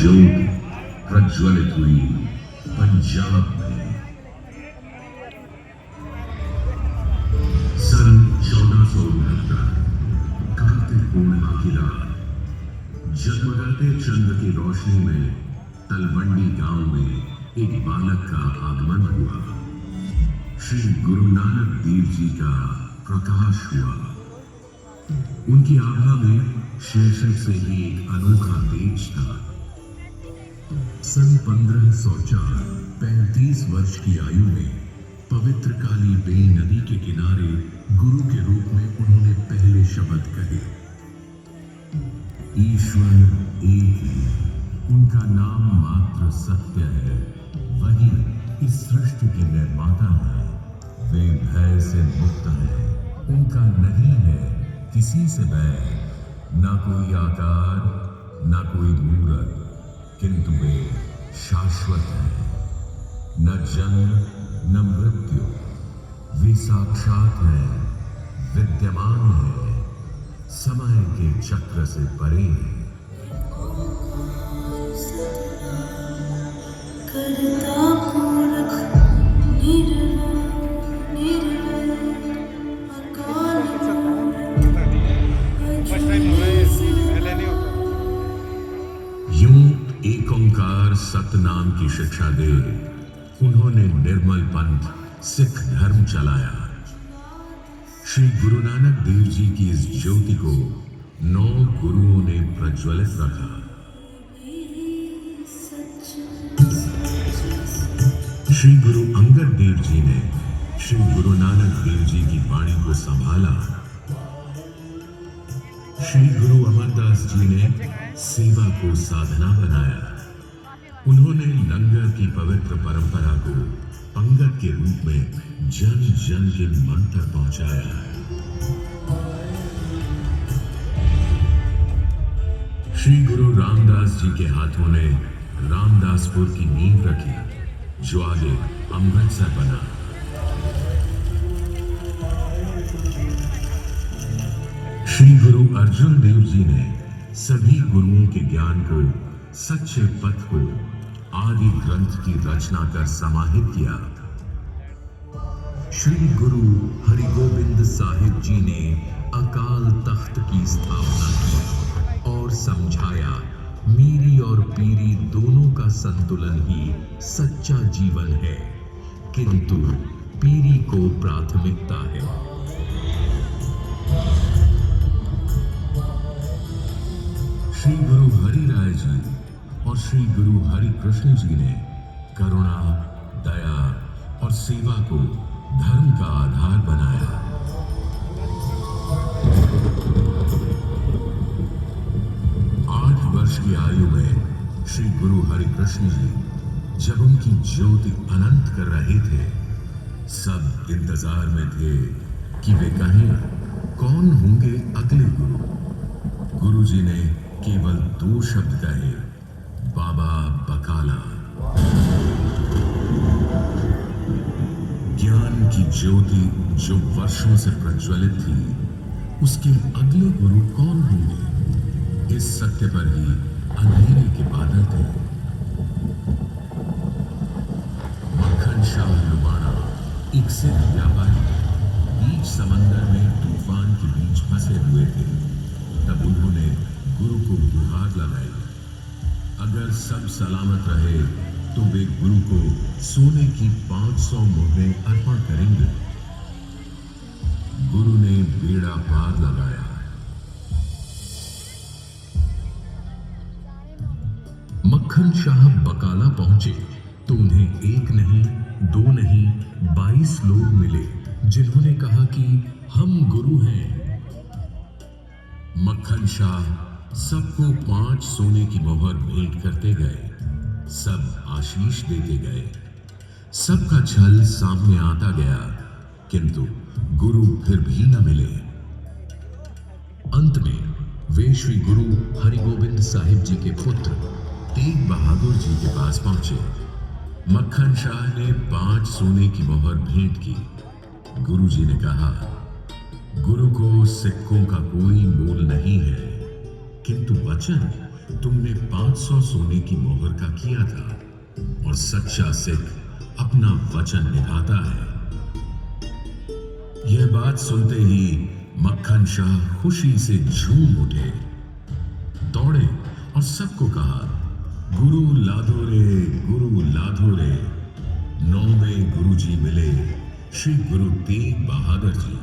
ज्योति प्रज्वलित हुई पंजाब में। सन 1469 कार्तिक पूर्णिमा की रात जगमगाते चंद्र की रोशनी में तलवंडी गांव में एक बालक का आगमन हुआ। श्री गुरु नानक देव जी का प्रकाश हुआ। उनकी आभा में शीर्षक से ही एक अनोखा तेज था। सन 1504 35 वर्ष की आयु में पवित्र काली बेई नदी के किनारे गुरु के रूप में उन्होंने पहले शब्द कहे। ईश्वर एक ही, उनका नाम मात्र सत्य है, वही इस सृष्टि के निर्माता है। वे भय से मुक्त हैं, उनका नहीं है किसी से भय, ना कोई आकार ना कोई मूरत, किंतु वे शाश्वत हैं। न जन्म न मृत्यु, वे साक्षात हैं, विद्यमान हैं, समय के चक्र से परे हैं। यूं एक ओंकार सतनाम की शिक्षा दे उन्होंने निर्मल पंथ सिख धर्म चलाया। श्री गुरु नानक देव जी की इस ज्योति को 9 गुरुओं ने प्रज्वलित रखा। श्री गुरु अंगद देव जी ने श्री गुरु नानक देव जी की वाणी को संभाला। श्री गुरु अमरदास जी ने सेवा को साधना बनाया। उन्होंने लंगर की पवित्र परंपरा को पंगत के रूप में जन जन के मन तक पहुंचाया। श्री गुरु रामदास जी के हाथों ने रामदासपुर की नींव रखी, जो आगे अमृतसर बना। श्री गुरु अर्जुन देव जी ने सभी गुरुओं के ज्ञान को, सच्चे पथ को आदि ग्रंथ की रचना कर समाहित किया। श्री गुरु हरिगोविंद साहिब जी ने अकाल तख्त की स्थापना की और समझाया, मीरी और पीरी दोनों का संतुलन ही सच्चा जीवन है, किंतु पीरी को प्राथमिकता है। श्री गुरु हरि राय जी और श्री गुरु हरि कृष्ण जी ने करुणा, दया और सेवा को धर्म का आधार बनाया। 8 वर्ष की आयु में श्री गुरु हरि कृष्ण जी जब उनकी ज्योति अनंत कर रहे थे, सब इंतजार में थे कि वे कहें कौन होंगे अगले गुरु। गुरु जी ने केवल 2 शब्द कहे, बाबा बकाला। ज्ञान की ज्योति जो वर्षों से प्रज्वलित थी, उसके अगले गुरु कौन होंगे, इस सत्य पर ही अंधेरे के बादल थे। मक्खन शाह लुबाना एक सिख व्यापारी बीच समंदर में तूफान के बीच फंसे हुए थे। तब उन्होंने गुरु को गुहार लगाई, अगर सब सलामत रहे तो वे गुरु को सोने की 500 मोहरें अर्पण करेंगे। गुरु ने बेड़ा पार लगाया। मक्खन शाह बकाला पहुंचे तो उन्हें 1 नहीं 2 नहीं 22 लोग मिले, जिन्होंने कहा कि हम गुरु हैं। मक्खन शाह सबको 5 सोने की मोहर भेंट करते गए, सब आशीष देते गए। सबका छल सामने आता गया, किंतु गुरु फिर भी न मिले। अंत में वे श्री गुरु हरिगोविंद साहिब जी के पुत्र तेग बहादुर जी के पास पहुंचे। मक्खन शाह ने 5 सोने की मोहर भेंट की। गुरु जी ने कहा, गुरु को सिक्कों का कोई मोल नहीं है, किंतु वचन तुमने 500 सोने की मोहर का किया था और सच्चा सिख अपना वचन निभाता है। यह बात सुनते ही मक्खन शाह खुशी से झूम उठे, दौड़े और सबको कहा, गुरु लाधो रे, गुरु लाधो रे। 9वें गुरु जी मिले श्री गुरु तेग बहादुर जी,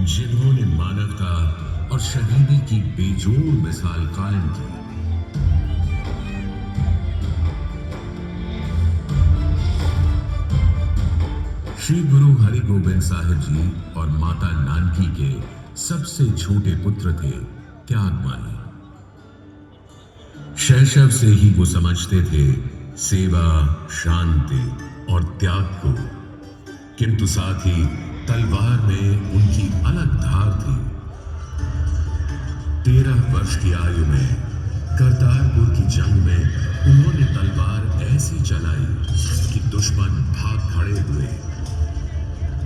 जिन्होंने मानवता और शहीदी की बेजोड़ मिसाल कायम की। श्री गुरु हरिगोबिंद साहिब जी और माता नानकी के सबसे छोटे पुत्र थे त्यागमाई। शैशव से ही वो समझते थे सेवा, शांति और त्याग को, किंतु साथ ही तलवार में उनकी अलग धार थी। 13 वर्ष की आयु में करतारपुर की जंग में उन्होंने तलवार ऐसी चलाई कि दुश्मन भाग खड़े हुए